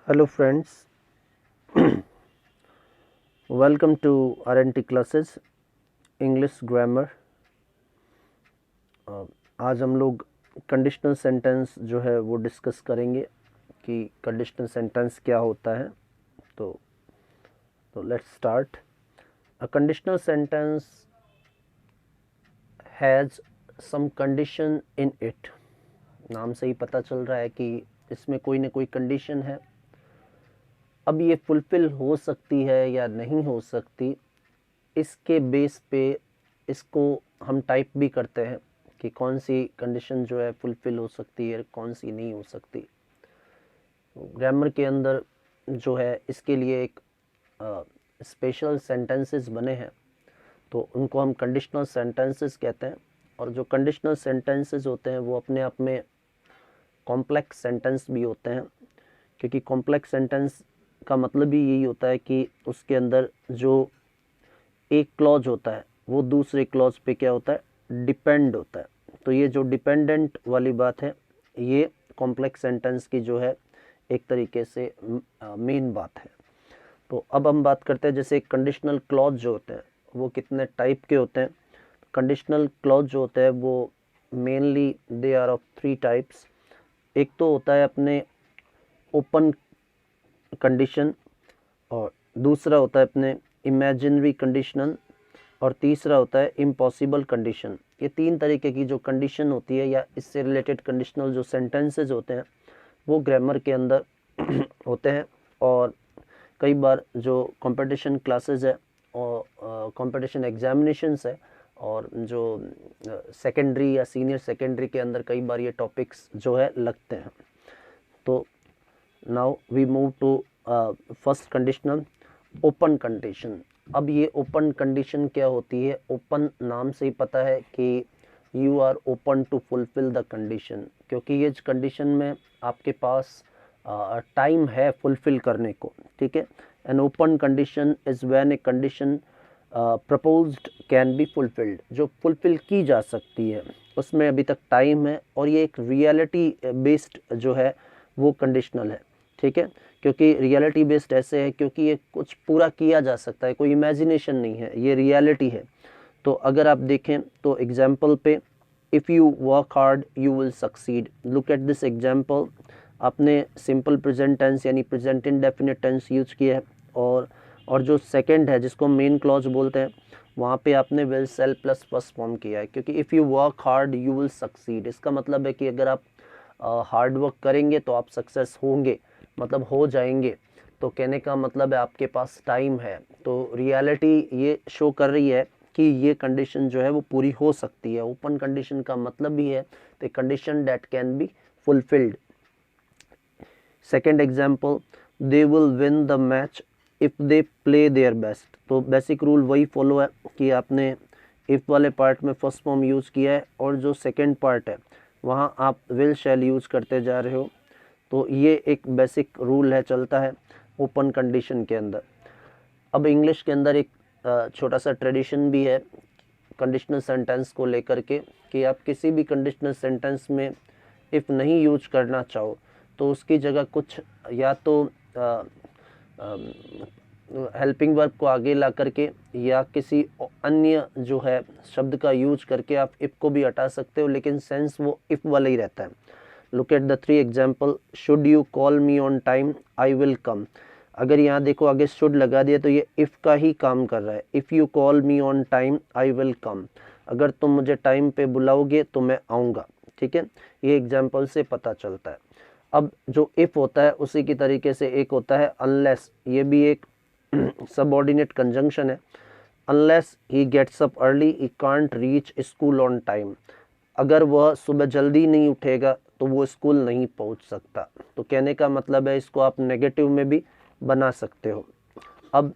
Hello friends, welcome to RNT classes English grammar. आज हम लोग कंडीशनल सेंटेंस जो है वो डिस्कस करेंगे कि कंडीशनल सेंटेंस क्या होता है। तो let's start. A conditional sentence has some condition in it. नाम से ही पता चल रहा है कि इसमें कोई ना कोई कंडीशन है। अब ये फुलफ़िल हो सकती है या नहीं हो सकती, इसके बेस पे इसको हम टाइप भी करते हैं कि कौन सी कंडीशन जो है फुलफ़िल हो सकती है, कौन सी नहीं हो सकती। ग्रामर के अंदर जो है इसके लिए एक स्पेशल सेंटेंसेस बने हैं, तो उनको हम कंडीशनल सेंटेंसेस कहते हैं। और जो कंडीशनल सेंटेंसेस होते हैं वो अपने आप में कॉम्प्लेक्स सेंटेंस भी होते हैं, क्योंकि कॉम्प्लेक्स सेंटेंस का मतलब ही यही होता है कि उसके अंदर जो एक क्लॉज होता है वो दूसरे क्लॉज पे क्या होता है, डिपेंड होता है। तो ये जो डिपेंडेंट वाली बात है, ये कॉम्प्लेक्स सेंटेंस की जो है एक तरीके से मेन बात है। तो अब हम बात करते हैं जैसे कंडीशनल क्लॉज जो होते हैं वो कितने टाइप के होते हैं। कंडीशनल क्लॉज जो होते हैं वो mainly they are of 3 types. एक तो होता है अपने ओपन कंडीशन, और दूसरा होता है अपने इमेजिनरी कंडीशनल, और तीसरा होता है इम्पॉसिबल कंडीशन। ये 3 तरीके की जो कंडीशन होती है या इससे रिलेटेड कंडीशनल जो सेंटेंसेस होते हैं वो ग्रामर के अंदर होते हैं। और कई बार जो कंपटीशन क्लासेस है और कंपटीशन एग्जामिनेशंस है और जो सेकेंडरी या सीनियर सेकेंडरी के अंदर कई बार ये टॉपिक्स जो है लगते हैं। तो now we move to first conditional, open condition. अब ये ओपन कंडीशन क्या होती है? ओपन नाम से ही पता है कि you are open to fulfil the condition, क्योंकि ये कंडीशन में आपके पास टाइम है फुलफिल करने को। ठीक है, an open condition is when a condition proposed can be fulfilled. जो फुलफिल की जा सकती है उसमें अभी तक टाइम है, और ये एक रियलिटी बेस्ड जो है वो कंडीशनल है। ठीक है, क्योंकि रियलिटी बेस्ड ऐसे है क्योंकि ये कुछ पूरा किया जा सकता है, कोई इमेजिनेशन नहीं है, ये रियलिटी है। तो अगर आप देखें तो एग्जाम्पल पे, if you work hard you will succeed. Look at this example. आपने सिंपल प्रेजेंट टेंस यानी प्रेजेंट इंडेफिनिट टेंस यूज किया है, और जो सेकंड है जिसको मेन क्लॉज बोलते हैं वहाँ पे आपने will sell plus first form किया है, क्योंकि if you work hard you will succeed. इसका मतलब है कि अगर आप हार्ड वर्क करेंगे तो आप सक्सेस होंगे, मतलब हो जाएंगे। तो कहने का मतलब है आपके पास टाइम है। तो रियलिटी ये शो कर रही है कि ये कंडीशन जो है वो पूरी हो सकती है। ओपन कंडीशन का मतलब भी है the condition that can be fulfilled. Second example, they will win the match if they play their best. तो बेसिक रूल वही फॉलो है कि आपने इफ़ वाले पार्ट में फर्स्ट फॉर्म यूज़ किया है, और जो सेकेंड पार्ट है वहाँ आप विल शैल यूज़ करते जा रहे हो। तो ये एक बेसिक रूल है, चलता है ओपन कंडीशन के अंदर। अब इंग्लिश के अंदर एक छोटा सा ट्रेडिशन भी है कंडीशनल सेंटेंस को लेकर के, कि आप किसी भी कंडीशनल सेंटेंस में इफ़ नहीं यूज करना चाहो तो उसकी जगह कुछ या तो हेल्पिंग वर्ब को आगे ला करके या किसी अन्य जो है शब्द का यूज करके आप इफ़ को भी हटा सकते हो, लेकिन सेंस वो इफ़ वाला ही रहता है। Look at the 3 example. Should you call me on time I will come. अगर यहाँ देखो आगे शुड लगा दिया तो ये इफ़ का ही काम कर रहा है। If you call me on time I will come, अगर तुम मुझे टाइम पे बुलाओगे तो मैं आऊँगा। ठीक है, ये एग्जाम्पल से पता चलता है। अब जो इफ़ होता है उसी की तरीके से एक होता है अनलेस। ये भी एक सबऑर्डिनेट कंजंक्शन है। Unless he gets up early he can't reach school on time. अगर वह सुबह जल्दी नहीं उठेगा तो वो स्कूल नहीं पहुंच सकता। तो कहने का मतलब है इसको आप नेगेटिव में भी बना सकते हो। अब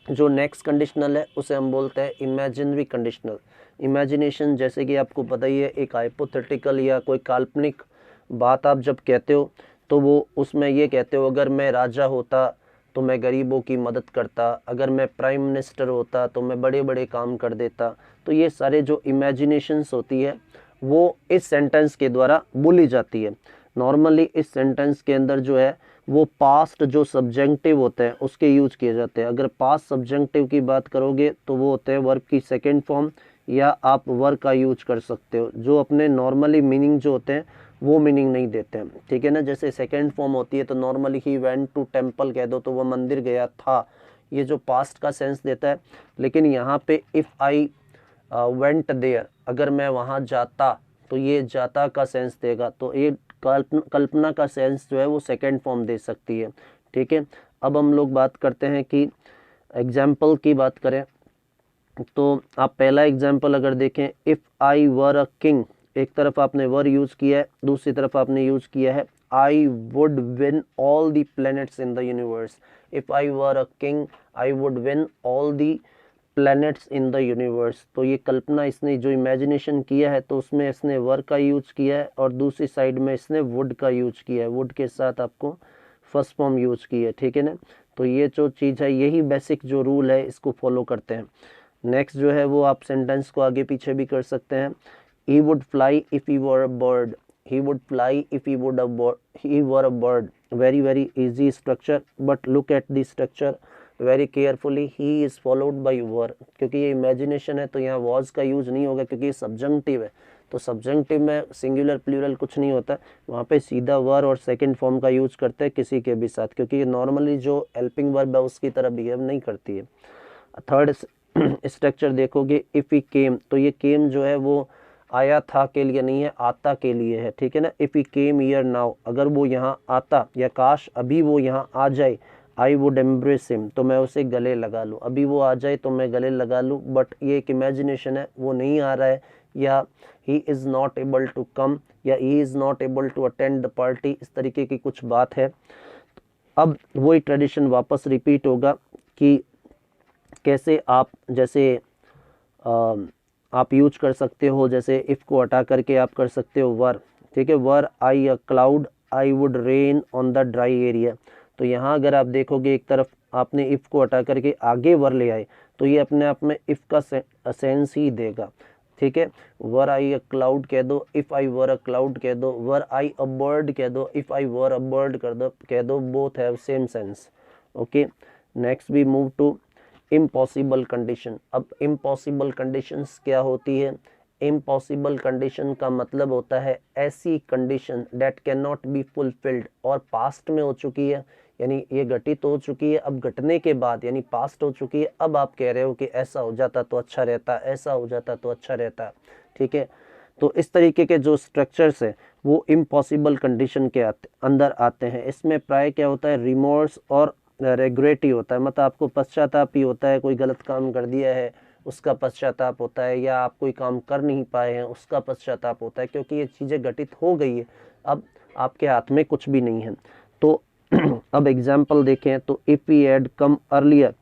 जो नेक्स्ट कंडीशनल है उसे हम बोलते हैं इमेजिनरी कंडीशनल। इमेजिनेशन जैसे कि आपको पता ही है, एक हाइपोथेटिकल या कोई काल्पनिक बात आप जब कहते हो तो वो उसमें ये कहते हो अगर मैं राजा होता तो मैं गरीबों की मदद करता, अगर मैं प्राइम मिनिस्टर होता तो मैं बड़े बड़े काम कर देता। तो ये सारे जो इमेजिनेशंस होती है वो इस सेंटेंस के द्वारा बोली जाती है। नॉर्मली इस सेंटेंस के अंदर जो है वो पास्ट जो सब्जेक्टिव होते हैं उसके यूज किए जाते हैं। अगर पास्ट सब्जेक्टिव की बात करोगे तो वो होते हैं वर्ब की सेकेंड फॉर्म, या आप वर का यूज कर सकते हो, जो अपने नॉर्मली मीनिंग जो होते हैं वो मीनिंग नहीं देते हैं, ठीक है ना। जैसे सेकेंड फॉर्म होती है तो normally he went to temple कह दो तो वो मंदिर गया था, ये जो पास्ट का सेंस देता है। लेकिन यहाँ पे इफ़ आई वेंट देयर, अगर मैं वहाँ जाता तो ये जाता का सेंस देगा, तो ये कल्पना का सेंस जो है वो सेकेंड फॉर्म दे सकती है, ठीक है। अब हम लोग बात करते हैं कि एग्जाम्पल की बात करें तो आप पहला एग्जाम्पल अगर देखें, if I were a king, एक तरफ आपने वर यूज़ किया है, दूसरी तरफ आपने यूज़ किया है I would win all the planets in the universe. If I were a king I would win all the planets in the universe. तो ये कल्पना इसने जो इमेजिनेशन किया है तो उसमें इसने वर का यूज किया है, और दूसरी साइड में इसने वुड का यूज किया है, वुड के साथ आपको फर्स्ट फॉर्म यूज की है, ठीक है ना। तो ये जो चीज़ है, यही बेसिक जो रूल है इसको फॉलो करते हैं। नेक्स्ट जो है वो आप सेंटेंस को आगे पीछे भी कर सकते हैं। He would fly if he were a bird. He would fly if he were a bird. Very easy structure, but look at the structure very carefully. He is followed by were. क्योंकि ये imagination है तो यहाँ was का use नहीं होगा, क्योंकि ये सब्जंक्टिव है। तो सब्जंक्टिव में सिंगुलर प्लूरल कुछ नहीं होता, वहाँ पे सीधा वर और सेकंड फॉर्म का यूज करते हैं किसी के भी साथ, क्योंकि ये नॉर्मली जो हेल्पिंग वर्ब है उसकी तरह बिहेव नहीं करती है। थर्ड स्ट्रक्चर देखोगे, इफ़ ही केम, तो ये केम जो है वो आया था के लिए नहीं है, आता के लिए है, ठीक है ना। If he came here now, अगर वो यहाँ आता या काश अभी वो यहाँ आ जाए, आई वुड एम्ब्रेस हिम, तो मैं उसे गले लगा लूँ। अभी वो आ जाए तो मैं गले लगा लूँ, बट ये एक इमेजिनेशन है, वो नहीं आ रहा है, या he is not able to come, या he is not able to attend the party, इस तरीके की कुछ बात है। अब वही ट्रेडिशन वापस रिपीट होगा कि कैसे आप जैसे आप यूज कर सकते हो, जैसे इफ़ को हटा करके आप कर सकते हो वर, ठीक है। Were I a cloud I would rain on the dry area. तो यहाँ अगर आप देखोगे एक तरफ आपने इफ़ को हटा करके आगे वर ले आए तो ये अपने आप में इफ़ का सेंस ही देगा, ठीक है। वर आई अ क्लाउड कह दो, if I were a cloud कह दो, वर आई अ बर्ड कह दो, if I were a bird कह दो, both have same sense, okay. Next we move to impossible condition. अब इम्पॉसिबल कंडीशंस क्या होती है? इम्पॉसिबल कंडीशन का मतलब होता है ऐसी condition that can not be fulfilled, और पास्ट में हो चुकी है, यानी ये घटित हो चुकी है, अब घटने के बाद यानी पास्ट हो चुकी है, अब आप कह रहे हो कि ऐसा हो जाता तो अच्छा रहता, ऐसा हो जाता तो अच्छा रहता, ठीक है। तो इस तरीके के जो स्ट्रक्चर्स है वो इम्पॉसिबल कंडीशन के अंदर आते हैं। इसमें प्राय क्या होता है, रिमोर्स और रेग्रेट ही होता है, मतलब आपको पश्चाताप ही होता है, कोई गलत काम कर दिया है उसका पश्चाताप होता है, या आप कोई काम कर नहीं पाए हैं उसका पश्चाताप होता है, क्योंकि ये चीज़ें घटित हो गई है, अब आपके हाथ में कुछ भी नहीं है। तो अब एग्जाम्पल देखें तो if he had come earlier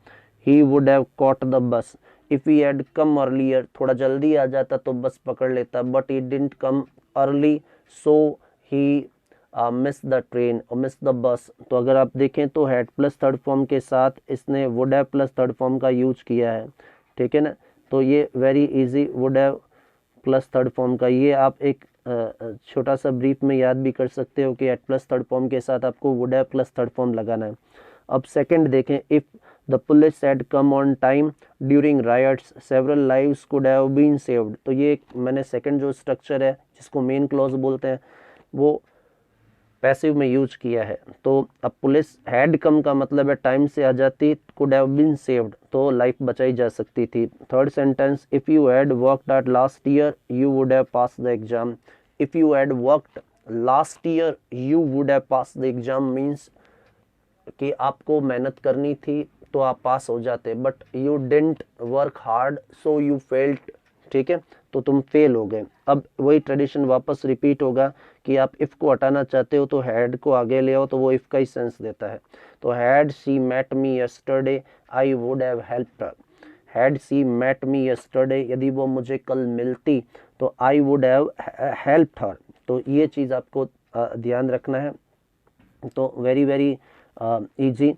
he would have caught the bus. If he had come earlier, थोड़ा जल्दी आ जाता तो बस पकड़ लेता, but he didn't come early so he miss the train और मिस द बस। तो अगर आप देखें तो हैड प्लस थर्ड फॉर्म के साथ इसने would have plus third form का यूज किया है, ठीक है ना। तो ये very easy, would have plus third form का, ये आप एक छोटा सा ब्रीफ में याद भी कर सकते हो कि एट प्लस थर्ड फॉर्म के साथ आपको would have plus third form लगाना है। अब सेकंड देखें, if the police had come on time during riots several lives could have been saved. तो ये मैंने सेकंड जो स्ट्रक्चर है जिसको मेन क्लॉज बोलते हैं वो पैसिव में यूज किया है। तो अब पुलिस हैड कम का मतलब है टाइम से आ जाती, कुड हैव बीन सेव्ड, तो लाइफ बचाई जा सकती थी। Third sentence, if you had worked at last year you would have pass the exam. If you had worked last year you would have pass the exam means कि आपको मेहनत करनी थी तो आप पास हो जाते, but you didn't work hard so you failed, ठीक है, तो तुम फेल हो गए। अब वही ट्रेडिशन वापस रिपीट होगा कि आप इफ़ को हटाना चाहते हो तो हैड को आगे ले आओ, तो वो इफ़ का ही सेंस देता है। तो had she met me yesterday I would have helped her. Had she met me yesterday, यदि वो मुझे कल मिलती तो I would have helped her. तो ये चीज़ आपको ध्यान रखना है। तो वेरी इजी।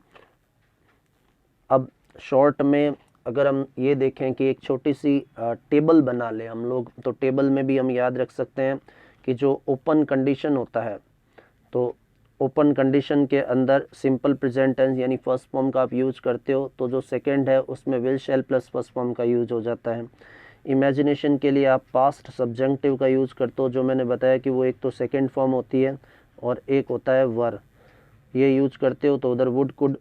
अब शॉर्ट में अगर हम ये देखें कि एक छोटी सी टेबल बना लें हम लोग, तो टेबल में भी हम याद रख सकते हैं कि जो ओपन कंडीशन होता है, तो ओपन कंडीशन के अंदर सिंपल प्रेजेंट टेंस यानी फर्स्ट फॉर्म का आप यूज करते हो तो जो सेकंड है उसमें will shell plus first form का यूज हो जाता है। इमेजिनेशन के लिए आप पास्ट सब्जेक्टिव का यूज करते हो, जो मैंने बताया कि वो एक तो सेकंड फॉर्म होती है और एक होता है वर, ये यूज करते हो तो उधर वुड कुड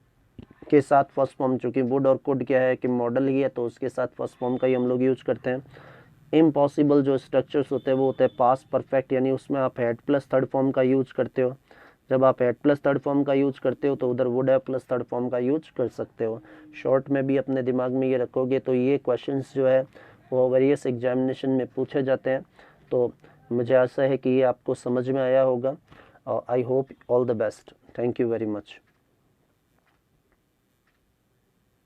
के साथ फर्स्ट फॉर्म, चूँकि वुड और कुड क्या है कि मॉडल ही है तो उसके साथ फर्स्ट फॉर्म का ही हम लोग यूज करते हैं। इम्पॉसिबल जो स्ट्रक्चर्स होते हैं वो होते हैं पास्ट परफेक्ट, यानी उसमें आप हैड प्लस थर्ड फॉर्म का यूज करते हो। जब आप हैड प्लस थर्ड फॉर्म का यूज करते हो तो उधर would have plus third form का यूज कर सकते हो। शॉर्ट में भी अपने दिमाग में ये रखोगे तो ये क्वेश्चंस जो है वो वेरियस एग्जामिनेशन में पूछे जाते हैं। तो मुझे आशा है कि ये आपको समझ में आया होगा और I hope all the best. Thank you very much.